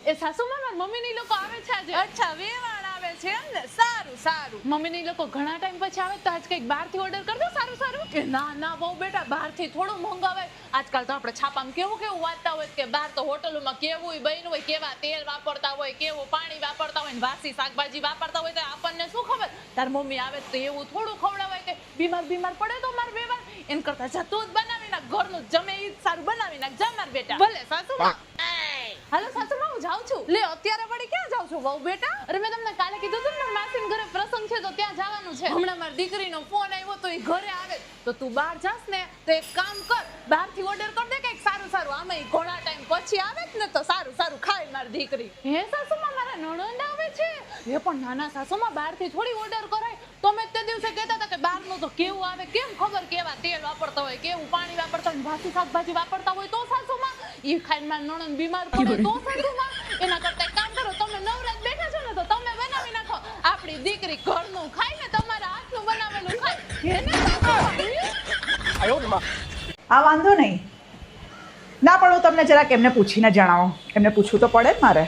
એ સાસુમાં મારા મમ્મીની લોકો આવે છે આજે. અચ્છા વેવાણ આવે છે એમ ને. સારું સારું. મમ્મીની લોકો ઘણા ટાઈમ પછી આવે તો આજ કંઈક બહારથી ઓર્ડર કરી દો સારું સારું. કે ના ના બહુ બેટા બહારથી થોડું મંગાવાય. આજકાલ તો આપણે છાપામાં કેવું કેવું વાંચતા હોય કે બહાર તો હોટલોમાં કેવું બન્યું હોય, કેવા તેલ વાપરતા હોય, કેવું પાણી વાપરતા હોય, વાસી શાકભાજી વાપરતા હોય, તો આપણને શું ખબર. તાર મમ્મી આવે તો એવું થોડું ખવડાવાય કે બીમાર પડે તો માર વેવાણ. એન કરતા જા તું જ બનાવી નાખ, ઘરનું જમે ઈ સારું બનાવી નાખ. જા માર બેટા. ભલે સાસુમાં. હાલો સાસુમાં હું જાઉં છું. લે અત્યારે વળી ક્યાં જાઉં છું વહુ બેટા? અરે મેં તમને કાલે કીધું હતું ને મારા માસીના ઘરે પ્રસંગ છે તો ત્યાં જવાનું છે. હમણાં મારી દીકરીનો ફોન આવ્યો તો એ ઘરે આવે તો તું બહાર જાસ ને તો એક કામ કર, બહારથી ઓર્ડર કર દે કંઈક સારું સારું. આમાં ઘણા ટાઈમ પછી આવે જ ને તો સારું સારું ખાય મારી દીકરી. હે સાસુમાં મારા નણંદ આવે છે. એ પણ નાના સાસુમાં બહારથી થોડી ઓર્ડર કરાય. તમે તે દિવસે કહેતા હતા કે બહારનું તો કેવું આવે, કેમ ખબર કેવા તેલ વાપરતા હોય, કેવું પાણી વાપરતા હોય, વાસી શાકભાજી વાપરતા હોય તો સાસુમાં ઈ ખાઈને મારા નણંદ બીમાર પડે તો સાસુમાં. એના કરતા એક કામ કરો, તમે નવરાત બેઠા છો ને તો તમે બનાવી નાખો. આપણી દીકરી ઘરનું ખાય ને તમારા હાથનું બનાવેલું ખાય. હે ને સાસુમાં? આ વાંધો નહીં. ના પણ હું તમને જરાક એમને પૂછીને જણાવું. એમને પૂછવું તો પડે જ મારે.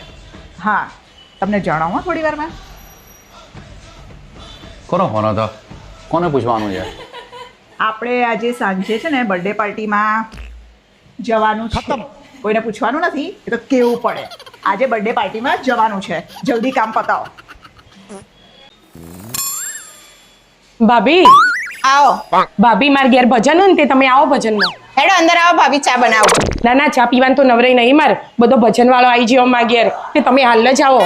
હા તમને જણાવું હા થોડી વારમાં. કોનો ફોન હતો? કોને પૂછવાનું છે? આપણે આજે સાંજે છે ને બર્થડે પાર્ટીમાં જવાનું છે. કોઈને પૂછવાનું નથી, એ તો કેવું પડે. આજે બર્થડે પાર્ટીમાં જવાનું છે. જલ્દી કામ પતાવો. ભાભી આવો ભાભી માર ઘેર ભજન હોય ને તે તમે આવો ભજનમાં. હેડો અંદર આવો, ભાભી ચા બનાવો. ના ના ચા પીવાનું તો નવરાઈ નહીં માર. બધો ભજન વાળો આવી ગયો માર ઘેર તે તમે હાલ જ આવો.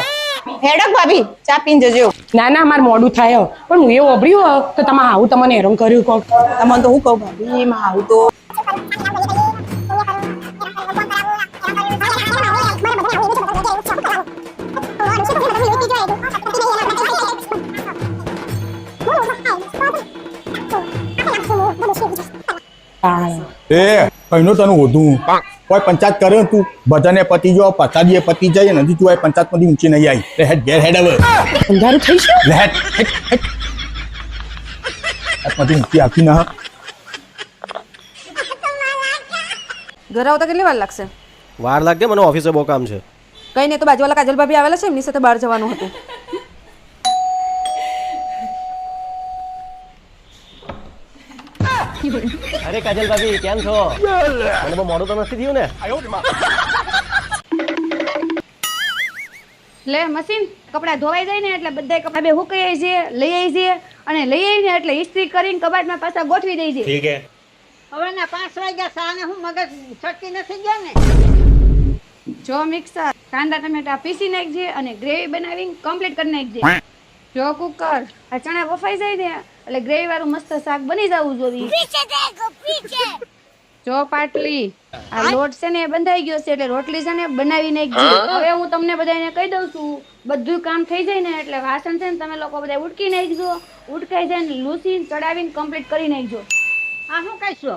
હેડો ભાભી ચા પીને જજો. ના ના માર મોડું થાય પણ હું એવું અભર્યું તો તમે આવું તમને હેરાન કર્યું કોક. તમને તો હું કહું ભાભી માં આવું તો એ કઈનો તને વધું કોઈ પંચાયત કરે તું બધાને પતિ જો પતાડીએ પતિ જાય નથી તું પંચાયત માંથી ઊંચી નહીં આવી લે હેડ ઘેર હેડ હવે અંધારું થઈ છે લે હેડ માંથી ઊંચી આપી ના ઘરે આવતા કેટલી વાર લાગશે? વાર લાગે, મને ઓફિસે બહુ કામ છે. કઈ નહીં, તો બાજુવાળા કાજલ ભાભી આવેલા છે, એમની સાથે બહાર જવાનું હતું. અરે કાજલ ભાભી કેમ છો? મને બહુ મોડું તો નથી થયું ને? લે મશીન કપડા ધોવાઈ જાય ને એટલે બધા કપડા બે હુકાઈ જાય છે, લઈ આવી છે અને લઈ આવીને એટલે ઇસ્ત્રી કરીને કબાટમાં પાછા ગોઠવી દઈ છે. ઠીક હે. હવે ના 5 વાગ્યા સાને હું મગજ છટકી નથી ગયા ને. જો મિક્સર કાંદા ટમેટા પીસી નાખજે અને ગ્રેવી બનાવીને કમ્પ્લીટ કરી નાખજે. જો કુકર આ ચણા બફાઈ જાય ને એટલે ગ્રેવી વાળું મસ્ત શાક બની જવું જોઈએ. જો પાટલી આ લોટ છે ને એ બંધાઈ ગયો છે એટલે રોટલી છે ને બનાવી નાખજે. હવે હું તમને બધાને કહી દઉં છું, બધું કામ થઈ જાય ને એટલે વાસણ છે ને તમે લોકો બધા ઉટકી નાખજો. ઉટકાઈ જાય ને લૂસીને ચડાવીને કમ્પ્લીટ કરી નાખજો. આ શું કહીશો?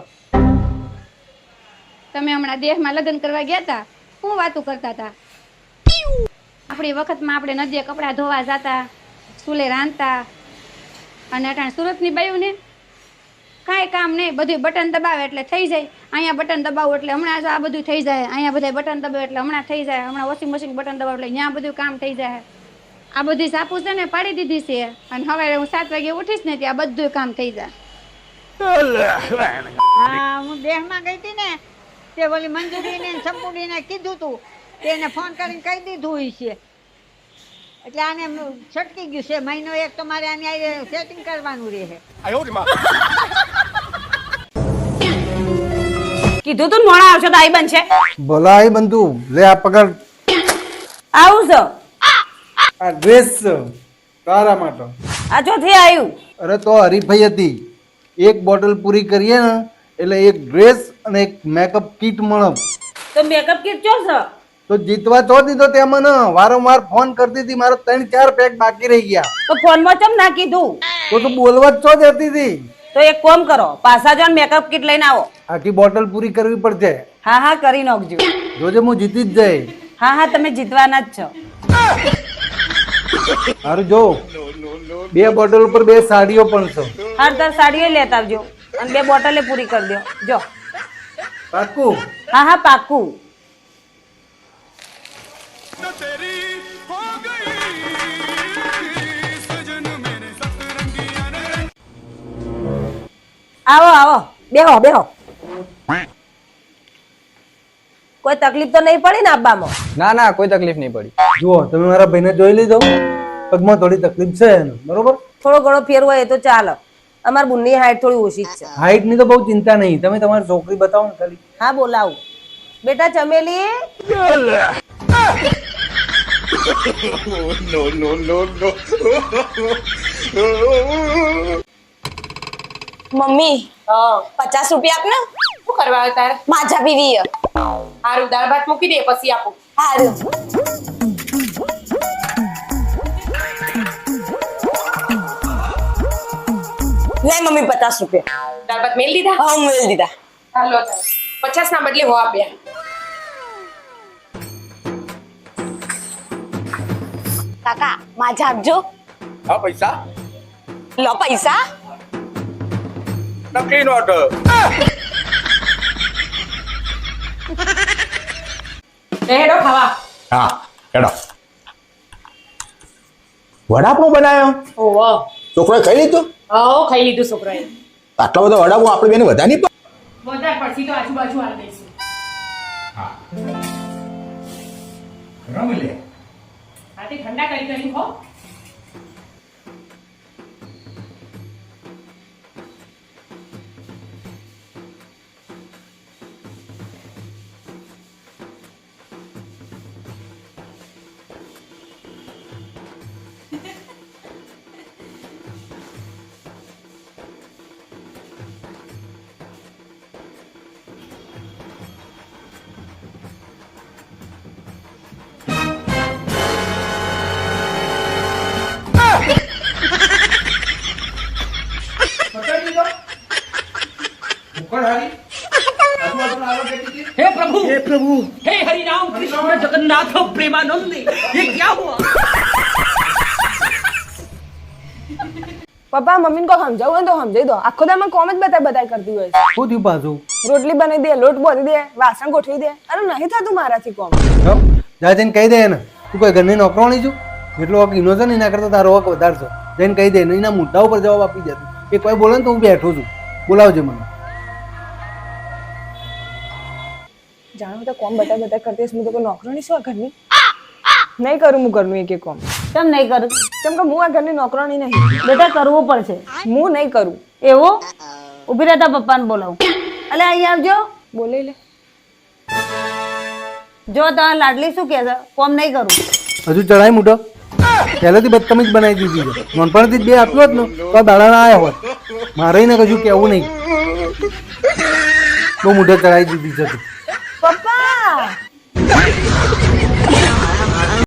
તમે હમણાં દેહમાં લગ્ન કરવા ગયા હતા, શું વાતું કરતા હતા? આપણી વખતમાં આપણે નદીએ કપડાં ધોવા જતા, ચૂલે રાંધતા, અને અટાણ સુરતની બાયું ને કાંઈ કામ નહીં, બધું બટન દબાવે એટલે થઈ જાય. અહીંયા બટન દબાવો એટલે હમણાં જ આ બધું થઈ જાય. અહીંયા બધા બટન દબાવે એટલે હમણાં થઈ જાય. હમણાં વોશિંગ મશીન બટન દબાવે એટલે ત્યાં બધું કામ થઈ જાય. આ બધી સાપુ છે ને પાડી દીધી છે અને હવે હું 7 વાગે ઉઠીશ ને ત્યાં બધું કામ થઈ જાય. હા હું દેહમાં ગઈ હતી ને તે ઓલી મંજૂરીને સંપૂર્ણીને કીધું તું, તેને ફોન કરીને કહી દીધું હોય છે એટલે આને છટકી ગયું છે. મહિનો એક તો મારે આની સેટિંગ કરવાનું રહે. કીધું તું મોડા આવશો તો આઈ બનશે. ભલા આઈ બંધુ લે આ પકડ. આવું છો? આ ડ્રેસ તારા માટે. આ ચોથી આવ્યું? અરે તો હરીફાઈ હતી, એક બોટલ પૂરી કરીએ ને એટલે એક ડ્રેસ અને એક મેકઅપ કીટ મળે. તો મેકઅપ કીટ ચો છો? તો જીતવા તો દીધો તે મને વારંવાર ફોન કરતી હતી, મારો 3-4 પેક બાકી રહી ગયા. તો ફોનમાં ચમ ના કીધું? તો બોલવા જ છો જતી હતી. તો એક કામ કરો, પાછા જાવ મેકઅપ કીટ લઈને આવો. આખી બોટલ પૂરી કરવી પડશે. હા હા કરી નાખજો. જોજે હું જીતી જ જાય. હા હા તમે જીતવાના જ છો. હારું જો 2 બોટલ ઉપર 2 સાડીઓ પણ છે. હર દર સાડીઓ લેતા આવજો અને 2 બોટલે પૂરી કરી દો. જો પાકું? હા હા પાકું. આવો આવો બેહો બેહો કોઈ તકલીફ તો નહીં પડી ને આબામાં? ના ના કોઈ તકલીફ નહીં પડી. જુઓ તમે મારા ભાઈને જોઈ લીધો, પગમાં થોડી તકલીફ છે એનો, બરોબર? થોડો ઘણો ફેર હોય એ તો ચાલે. અમારા બુનની હાઈટ થોડી ઓછી જ છે. હાઈટ ની તો બહુ ચિંતા નહીં, તમે તમારી છોકરી બતાવો ને ખાલી. હા બોલાવું. બેટા ચમેલી, મમ્મી 50 રૂપિયા આપ ને. શું કરવા આવે તારે? માજા પીવી. હારું દાળ ભાત મૂકી દે પછી આપું. હારું. લે મમ્મી 50 રૂપિયા. દાળ ભાત મેલ દીધા? હા મેળ દીધા. હાલો 50 ના બદલે 100 આપ્યા. કાકા માજા આપજો. હા પૈસા લો પૈસા. નકલી નોટ. હેડો ખાવા. હા હેડો. વડાપાઉં બનાવ્યો? ઓહો છોકરોએ ખાઈ લીધું? ખાઈ લીધું છોકરાએ. આટલા બધા વડાપાઉં આપણે બેને વધારે નહીં વધારે પડતી તો આજુબાજુ આવી દઈશું. રમી લે. આથી ઠંડા કરી કરી હો. પપ્પા મમ્મીને કોઈ સમજાવું ને તો સમજાવી દો. આખો દામાં કોમ જ બતાય કરતી હોય છે. શું થયું પાછું? રોટલી બનાવી દે, લોટ બોધી દે, વાસણ ગોઠવી દે. અરે નહીં થતું મારાથી કોમ. જા જઈને કહી દે ને, તું કોઈ ઘરની નોકરાણી છું? જેટલો હક એનો છે ને એના કરતા તારો હક વધારે છે. જઈને કહી દે, એના મોઢા ઉપર જવાબ આપી જતું. એ કોઈ બોલે ને તો હું બેઠો છું, બોલાવજે મને. જાણો તો કોમ બતાય કરતી હશે. હું તો કોઈ નોકરાણી છું આ ઘરની? નહીં કરું હું ઘરનું એક કોમ. કેમ નહીં કરું? કેમ કે હું આ ઘરની નોકરાણી નહીં. બેટા કરવું પડશે. હું નહીં કરું. એવું? ઉભી રહેતા પપ્પાને બોલાવું. અલે અહીં આવજો. બોલે લે. જો તારા લાડલી શું કહે છે? કોમ નહીં કરું. હજુ ચડાય મોટો? પહેલેથી બદતમીજ બનાવી દીધી છે. નોનપણથી જ બે આપ્યો હોત ને તો દાડાના આવ્યા હોત. મારે ને કશું કહેવું નહીં. બહુ મોઢે ચડાવી દીધી છે તું. પપ્પા